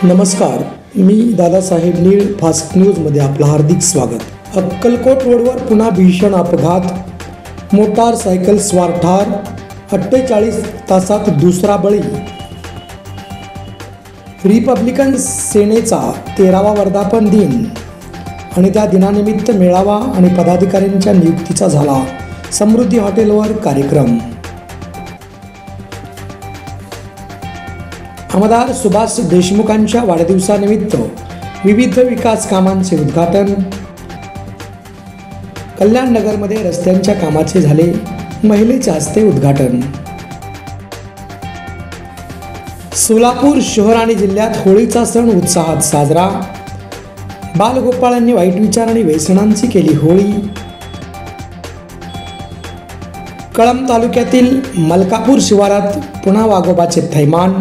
नमस्कार, मी दादासाहेब नीळ फास्ट न्यूजमध्ये आपलं हार्दिक स्वागत। अक्कलकोट रोडवर पुन्हा भीषण अपघात, मोटारसायकल स्वार ठार, 48 तासात दुसरा बळी। रिपब्लिकन सेनेचा 13वा वर्धापन दिन आणि त्या दिनानिमित्त मेळावा आणि पदाधिकाऱ्यांच्या नियुक्तीचा झाला समृद्धी हॉटेलवर कार्यक्रम। आमदार सुभाष देशमुखांच्या वाढदिवसानिमित्त विविध विकास कामांचे उद्घाटन। कल्याण नगरमध्ये रस्त्यांच्या कामाचे झाले महिलेच्या हस्ते उद्घाटन। सोलापूर शहर आणि जिल्ह्यात होळीचा सण उत्साहात साजरा। बालगोपाळांनी वाईट विचार आणि व्यसनांची केली होळी। कळंब तालुक्यातील मलकापूर शिवारात पुन्हा वाघोबाचे थैमान,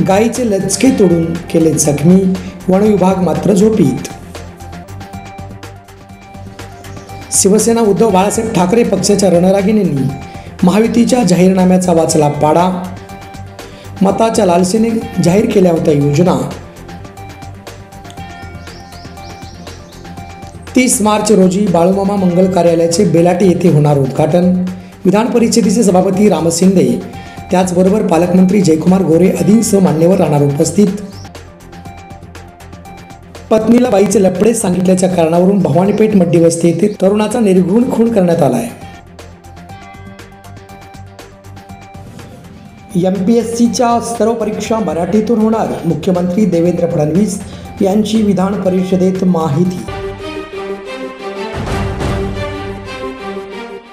गायीचे लचके तोडून केले जखमी, वन विभाग मात्र झोपीत। शिवसेना उद्धव बाळासाहेब ठाकरे पक्षाच्या रणरागिणींनी महायुतीच्या जाहीरनाम्याचा वाचला पाडा। मताच्या लालसेने जाहीर केल्या होत्या योजना। 30 मार्च रोजी बाळूमामा मंगल कार्यालयाचे बेलाटी येथे होणार उद्घाटन। विधान परिषदेचे सभापती राम शिंदे, त्याचबरोबर पालकमंत्री जयकुमार गोरे आदींसह मान्यवर राहणार उपस्थित। पत्नीला बाईचे लफडे सांगितल्याच्या कारणावरून भवानीपेठ मड्डीवस्ती येथे तरुणाचा निर्घृण खून करण्यात आलाय। MPSCच्या सर्व परीक्षा मराठीतून होणार, मुख्यमंत्री देवेंद्र फडणवीस यांची विधान परिषदेत माहिती।